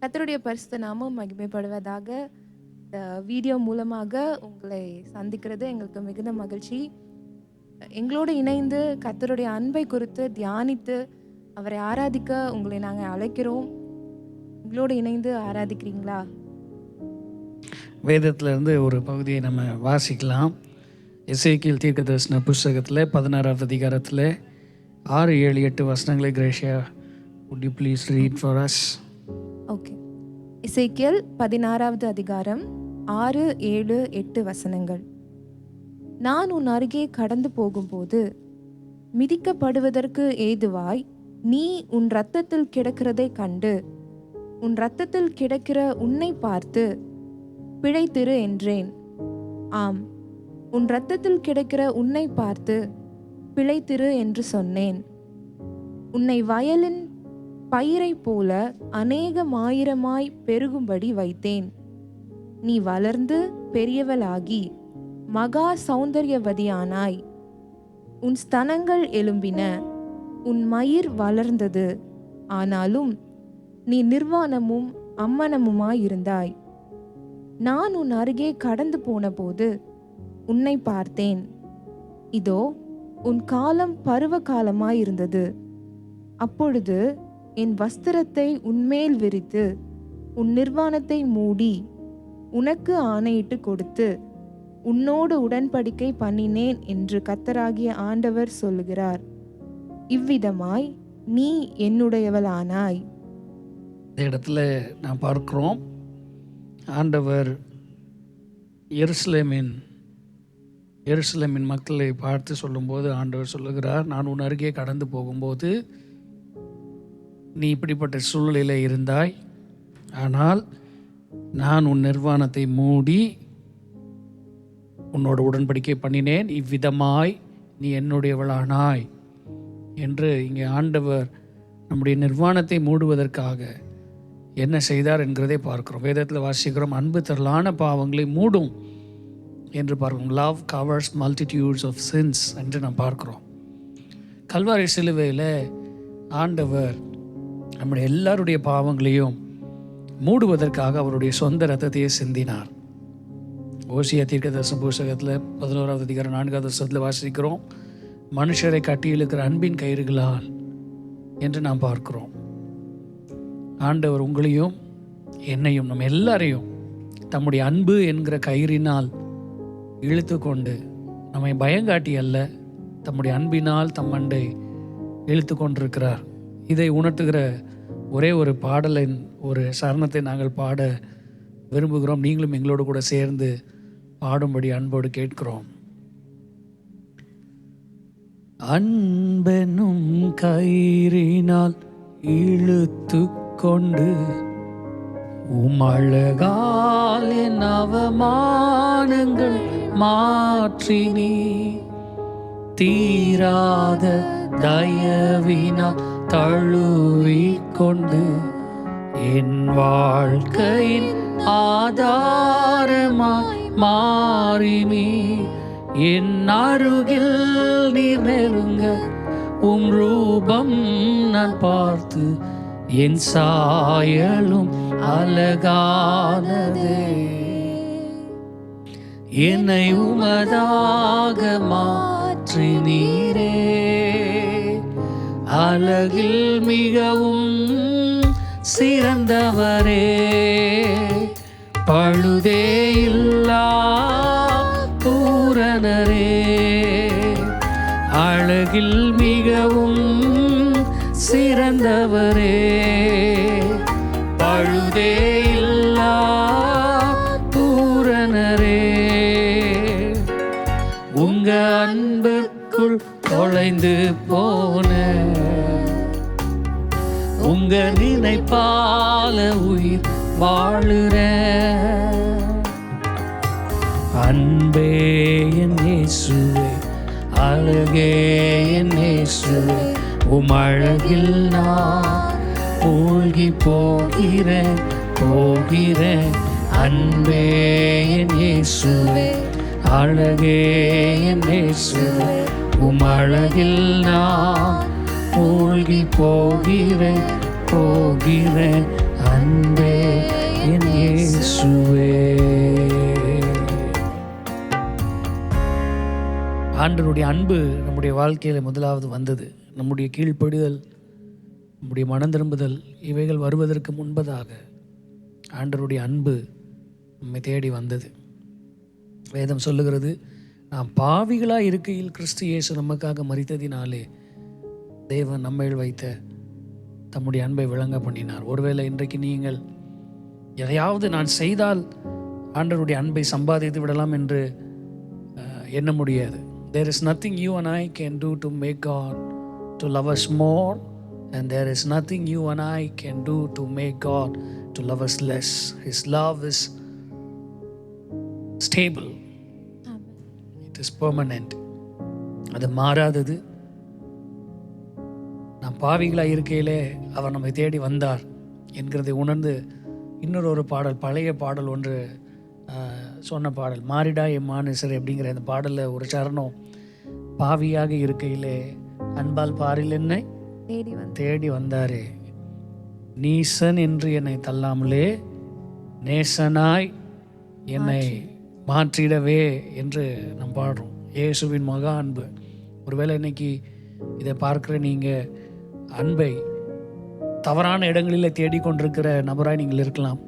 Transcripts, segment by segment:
கர்த்தருடைய பரிசுத்த நாமம் மகிமைப்படுவதாக. இந்த வீடியோ மூலமாக உங்களை சந்திக்கிறது எங்களுக்கு மிகுந்த மகிழ்ச்சி. எங்களோடு இணைந்து கர்த்தருடைய அன்பை குறித்து தியானித்து அவரை ஆராதிக்க உங்களை நாங்கள் அழைக்கிறோம். எங்களோடு இணைந்து ஆராதிக்கிறீங்களா? வேதத்திலிருந்து ஒரு பகுதியை நம்ம வாசிக்கலாம். எசேக்கியேல் தீர்க்கதரிசன புஸ்தகத்தில் 16வது அதிகாரத்தில் 6, 7, 8 வசனங்களை Gracia would you please read for us? Okay. எசேக்கியேல் 16வது அதிகாரம் 6, 7, 8 வசனங்கள். நான் உன் அருகே கடந்து போகும்போது மிதிக்கப்படுவதற்கு ஏதுவாய் நீ உன் இரத்தத்தில் கிடக்கிறதை கண்டு உன் இரத்தத்தில் கிடக்கிற உன்னை பார்த்து பிழைத்திரு என்றேன். ஆம், உன் இரத்தத்தில் கிடக்கிற உன்னை பார்த்து பிழைத்திரு என்று சொன்னேன். உன்னை வயலின் பயிரை போல அநேகமாயிரமாய் பெருகும்படி வைத்தேன். நீ வளர்ந்து பெரியவளாகி மகா சௌந்தர்யவதியானாய். உன் ஸ்தனங்கள் எழும்பின, உன் மயிர் வளர்ந்தது. ஆனாலும் நீ நிர்வாணமும் அம்மனமுமாயிருந்தாய். நான் உன் அருகே கடந்து போனபோது உன்னை பார்த்தேன். இதோ உன் காலம் பருவ காலமாயிருந்தது. அப்பொழுது என் வஸ்திரத்தை உன்மேல் விரித்து உன் நிர்வாணத்தை மூடி உனக்கு ஆணையிட்டு கொடுத்து உன்னோடு உடன்படிக்கை பண்ணினேன் என்று கர்த்தராகிய ஆண்டவர் சொல்லுகிறார். இவ்விதமாய் நீ என்னுடையவளானாய். இந்த இடத்துல நான் பார்க்கிறோம், ஆண்டவர் எருசலேமின் மக்களை பார்த்து சொல்லும்போது ஆண்டவர் சொல்லுகிறார், நான் உன் அருகே கடந்து போகும்போது நீ இப்படிப்பட்ட சூழ்நிலையில் இருந்தாய். ஆனால் நான் உன் நிர்வாணத்தை மூடி உன்னோட உடன்படிக்கை பண்ணினேன். இவ்விதமாய் நீ என்னுடையவளானாய் என்று இங்கே ஆண்டவர் நம்முடைய நிர்வாணத்தை மூடுவதற்காக என்ன செய்தார் என்கிறதை பார்க்கிறோம். வேதத்தில் வாசிக்கிறோம், அன்பு திரளான பாவங்களை மூடும் என்று பார்க்கிறோம். Love covers multitudes of sins என்று நாம் பார்க்கிறோம். கல்வாரி சிலுவையில் ஆண்டவர் நம்முடைய எல்லாருடைய பாவங்களையும் மூடுவதற்காக அவருடைய சொந்த ரத்தத்தையே சிந்தினார். ஓசியா தீர்க்கதரிசன புஸ்தகத்தில் 11வது அதிகாரம் 4வது வசனத்தில் வாசிக்கிறோம், மனுஷரை கட்டி இழுக்கிற அன்பின் கயிறுகளால் என்று நாம் பார்க்கிறோம். ஆண்டவர் உங்களையும் என்னையும் நம்ம எல்லாரையும் தம்முடைய அன்பு என்கிற கயிறினால் இழுத்து கொண்டு நம்மை பயங்காட்டி அல்ல, தம்முடைய அன்பினால் தம் அண்டை இழுத்து கொண்டிருக்கிறார். இதை உணர்த்துகிற ஒரே ஒரு பாடலின் ஒரு சரணத்தை நாங்கள் பாட விரும்புகிறோம். நீங்களும் எங்களோடு கூட சேர்ந்து பாடும்படி அன்போடு கேட்கிறோம். அன்பெனும் கயிறினால் இழுத்து கொண்டு உமழகால் என் அவமானங்கள் மாற்றினி, தீராத தயவினால் தழுவிக்கொண்டு என் வாழ்க்கையின் ஆதாரமாய் மாறினி. என் அருகில் நீர் நெருங்க உம் ரூபம் நான் பார்த்து என் சாயலும் அழகானதே. என்னை உமதாக மாற்றி நீரே, அழகில் மிகவும் சிறந்தவரே. பழுதே இல்லா பூரணரே, அழகில் மிகவும் சிறந்தவரே. பழுதே இல்லா பூரணரே, உங்க அன்புக்குள் தொலைந்து போன உங்க நினைப்பால உயிர் வாழுற. அன்பே என் இயேசுவே, அழகே என் இயேசுவே, உம் அழகில் நான் மூழ்கி போகிறேன். அன்பே என் இயேசுவே, அழகே என் இயேசுவே, உம் அழகில் நான் மூழ்கி போகிறேன். அன்பே என் இயேசுவே. ஆண்டவருடைய அன்பு நம்முடைய வாழ்க்கையில் முதலாவது வந்தது. நம்முடைய கீழ்ப்படிதல், நம்முடைய மனம் திரும்புதல் இவைகள் வருவதற்கு முன்பதாக ஆண்டவருடைய அன்பு நம்மை தேடி வந்தது. வேதம் சொல்லுகிறது, நாம் பாவிகளாக இருக்கையில் கிறிஸ்து இயேசு நமக்காக மரித்ததினாலே தேவன் நம்மையில் வைத்த தம்முடைய அன்பை விளங்க பண்ணினார். ஒருவேளை இன்றைக்கு நீங்கள் எதையாவது நான் செய்தால் ஆண்டவருடைய அன்பை சம்பாதித்து விடலாம் என்று எண்ண முடியாது. There is nothing you and I can do to make God to love us more, and there is nothing you and I can do to make God to love us less. His love is stable. It is permanent. அது மாறாதது. நாம் பாவிகளாக இருக்கையிலே அவர் நம்மை தேடி வந்தார் என்கிறதை உணர்ந்து இன்னொரு பாடல், பழைய பாடல் ஒன்று சொன்ன பாடல், மாறிடா என் மானேசர் அப்படிங்கிற அந்த பாடலில் ஒரு சரணம், பாவியாக இருக்கையிலே அன்பால் பாரில் என்னை தேடி வந்தாரே, நீசன் என்று என்னை தள்ளாமலே நேசனாய் என்னை மாற்றிடவே என்று நாம் பாடுறோம். இயேசுவின் மகா அன்பு. ஒருவேளை இன்னைக்கு இதை பார்க்குற நீங்கள் அன்பை தவறான இடங்களில் தேடிக்கொண்டிருக்கிற நபராய் நீங்கள் இருக்கலாம்.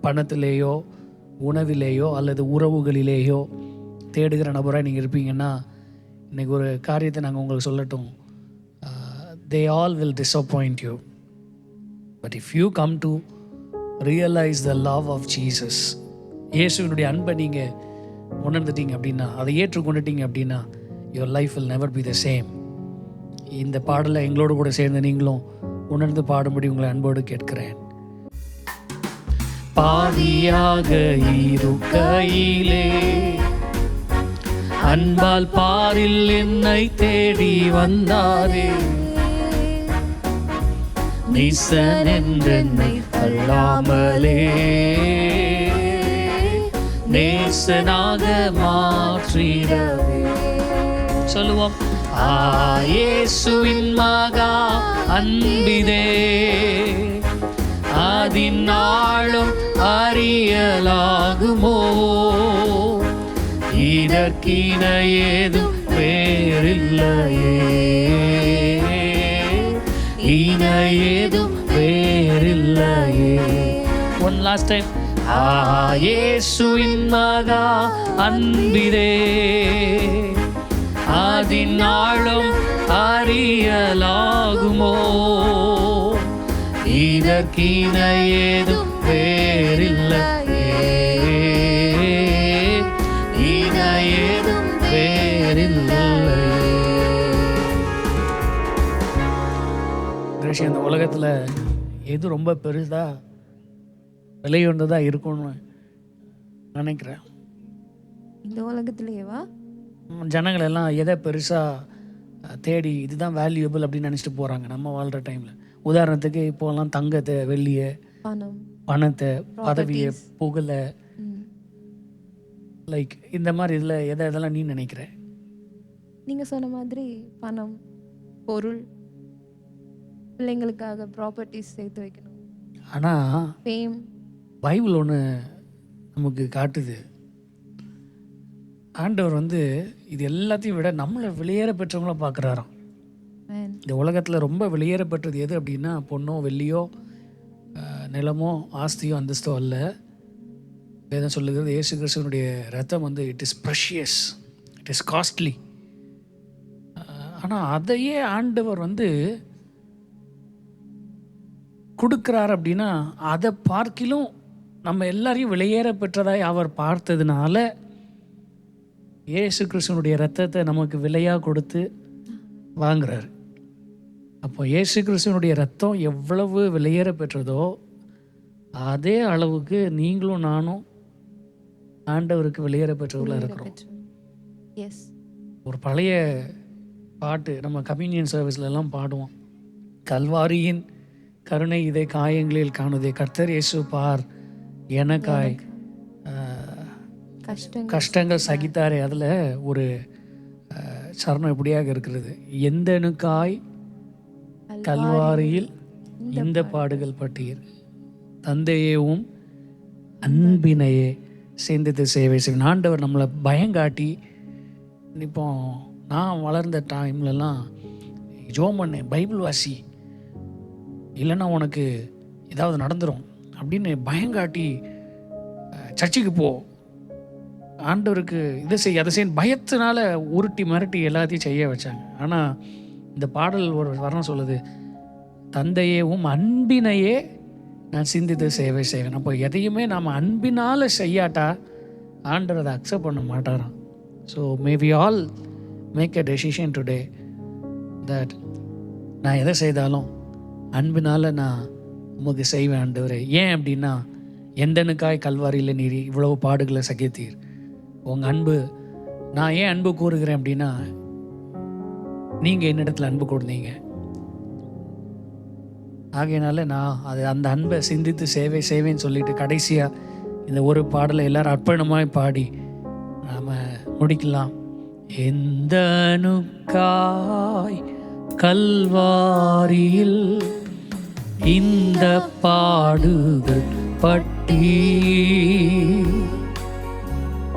பணத்திலேயோ உணவிலேயோ அல்லது உறவுகளிலேயோ தேடுகிற நபராக நீங்கள் இருப்பீங்கன்னா, இன்றைக்கி ஒரு காரியத்தை நாங்கள் உங்களுக்கு சொல்லட்டும். they all will disappoint you, but if you come to realize the love of Jesus, இயேசுவினுடைய அன்பை நீங்கள் உணர்ந்துட்டீங்க அப்படின்னா, அதை ஏற்றுக்கொண்டுட்டீங்க அப்படின்னா, your life will never be the same. இந்த பாடலை எங்களோடு கூட சேர்ந்து நீங்களும் உணர்ந்து பாடும்படி உங்களை அன்போடு கேட்கிறேன். பாவியாக இருக்கையிலே அன்பால் பாரில் என்னை தேடி வந்தாரே, நீசன் என்றென்னை தள்ளாமலே நேசனாக மாற்றிடவே. சொல்லுவோம், இயேசுவின் மகா அன்பிதே அதினாலும் அறியலாகுமோ, இதற்கின ஏதும் வேறில்லையே, இன ஏதும் வேறில்லையே. ஒன் லாஸ்ட் டைம், இயேசுவின் மகா அன்பிதே அதினாலும் அறியலாகுமோ, இதற்கின ஏதும் வேறில்லையே, இன ஏதும் வேறில்லையே. இந்த உலகத்தில் எது ரொம்ப பெருசா விலையுண்டதா இருக்கும்னு நினைக்கிறேன். இந்த உலகத்திலேயேவா ஜனங்கள் எல்லாம் எதை பெருசாக தேடி இதுதான் வேல்யூபிள் அப்படின்னு நினச்சிட்டு போகிறாங்க நம்ம வாழ்கிற டைமில். உதாரணத்துக்கு இப்போலாம் தங்கத்தை, வெள்ளியை, பணத்தை, பதவியை, புகழை, லைக் இந்த மாதிரி இதில் எதெல்லாம் நீ நினைக்கிற? நீங்கள் சொன்ன மாதிரி பணம், பொருள், பிள்ளைங்களுக்காக ப்ராப்பர்ட்டிஸ் சேர்த்து வைக்கணும். ஆனால் ஃபேம், பைபிள் ஒன்று நமக்கு காட்டுது. ஆண்டவர் இது எல்லாத்தையும் விட நம்மளை வெளியேற பெற்றவங்கள பார்க்குறாராம். இந்த உலகத்தில் ரொம்ப வெளியேற பெற்றது எது அப்படின்னா, பொண்ணோ வெள்ளியோ நிலமோ ஆஸ்தியோ அந்தஸ்தோ அல்ல. வேதம் சொல்லுகிறது, இயேசு கிறிஸ்துவனுடைய ரத்தம் it is precious, it is costly. ஆனால் அதையே ஆண்டவர் கொடுக்குறார் அப்படின்னா, அதை பார்க்கிலும் நம்ம எல்லாரையும் வெளியேற பெற்றதாய் அவர் பார்த்ததுனால இயேசு கிறிஸ்துவனுடைய ரத்தத்தை நமக்கு விலையாக கொடுத்து வாங்குறாரு. அப்போ இயேசு கிறிஸ்துவனுடைய ரத்தம் எவ்வளவு வெளியேற பெற்றதோ அதே அளவுக்கு நீங்களும் நானும் ஆண்டவருக்கு வெளியேற பெற்றவர்களாக இருக்கிறோம். ஒரு பழைய பாட்டு நம்ம கம்யூனியன் சர்வீஸ்லாம் பாடுவோம். கல்வாரியின் கருணை இதை காயங்களில் காணுதே, கர்த்தர் இயேசு பார் எனக்காய் கஷ்டங்கள் சகித்தாரே. அதில் ஒரு சரணம் இப்படியாக இருக்கிறது, எந்தனுக்காய் கல்வாரியில் இந்த பாடுகள் பட்டீர், தந்தையேவும் அன்பினையே சிந்தித்து சேவை செய்வேன். ஆண்டவர் நம்மளை பயங்காட்டி, இப்போ நான் வளர்ந்த டைம்லலாம் ஜோம் பண்ணேன், பைபிள் வாசி, இல்லைன்னா உனக்கு ஏதாவது நடந்துடும் அப்படின்னு பயங்காட்டி, சர்ச்சுக்கு போ, ஆண்டவருக்கு இதை செய் அதை செய்ய பயத்தினால உருட்டி மிரட்டி எல்லாத்தையும் செய்ய வச்சாங்க. ஆனால் இந்த பாடல் ஒரு வர்ணம் சொல்லுது, தந்தையேவும் அன்பினையே நான் சிந்தித்து சேவை செய்வேன். அப்போ எதையுமே நாம் அன்பினால் செய்யாட்டா ஆண்டவர் அதை அக்செப்ட் பண்ண மாட்டாராம். So may we all make a decision today that நான் எதை செய்தாலும் அன்பினால் நான் உமக்கு செய்வேன் ஆண்டவரே. ஏன் அப்படின்னா, எந்தனுக்காய் கல்வாரியில் நீர் இவ்வளவு பாடுகளை சகித்தீர். உங்கள் அன்பு, நான் ஏன் அன்பு கூறுகிறேன் அப்படின்னா, நீங்கள் என்னிடத்தில் அன்பு கொடுத்தீங்க. ஆகையினால நான் அந்த அன்பை சிந்தித்து சேவை செய்வேன்னு சொல்லிட்டு கடைசியாக இந்த ஒரு பாடலை எல்லாரும் அர்ப்பணமாய் பாடி நாம் முடிக்கலாம். எந்தனுக்காய் கல்வாரியில் இந்த பாடுகள் பட்டி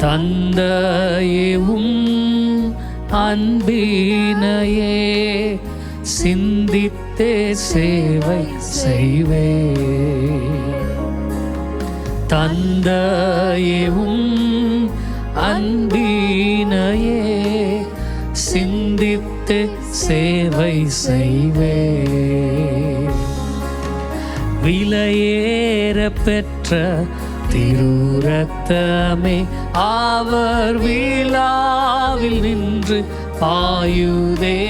தந்தையேவும் அன்பினையே சிந்தித்தே சேவை செய்வே. தந்தையேவும் அன்பினையே சிந்தித்தே சேவை செய்வே. விலையேற பெற்ற திருரத்தமே அவர் விழாவில் நின்று பாயுதே.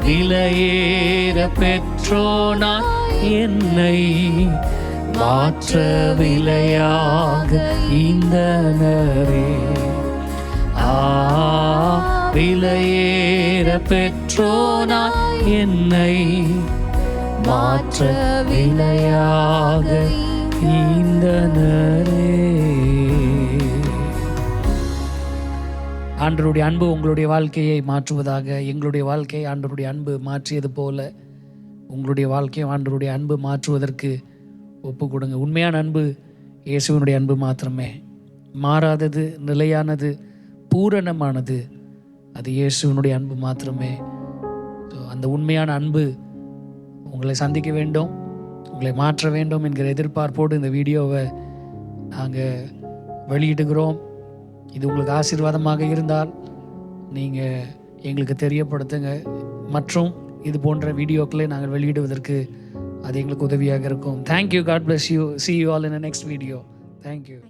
விலையேற பெற்றோனா என்னை மாற்ற விலையாக இந்தனரே. விலையேற பெற்றோனா என்னை மாற்ற விலையாக இந்தனரே. ஆண்டவருடைய அன்பு உங்களுடைய வாழ்க்கையை மாற்றுவதாக. எங்களுடைய வாழ்க்கையை ஆண்டவருடைய அன்பு மாற்றியது போல உங்களுடைய வாழ்க்கையை ஆண்டவருடைய அன்பு மாற்றுவதற்கு ஒப்பு கொடுங்க. உண்மையான அன்பு இயேசுவினுடைய அன்பு மாத்திரமே. மாறாதது, நிலையானது, பூரணமானது அது இயேசுவினுடைய அன்பு மாத்திரமே. ஸோ அந்த உண்மையான அன்பு உங்களை சந்திக்க வேண்டும், உங்களை மாற்ற வேண்டும் என்கிற எதிர்பார்ப்போடு இந்த வீடியோவை நாங்கள் வெளியிடுகிறோம். இது உங்களுக்கு ஆசீர்வாதமாக இருந்தால் நீங்கள் எங்களுக்கு தெரியப்படுத்துங்க. மற்றும் இது போன்ற வீடியோக்களை நாங்கள் வெளியிடுவதற்கு அது எங்களுக்கு உதவியாக இருக்கும். Thank you. God bless you. See you all in the next video. Thank you.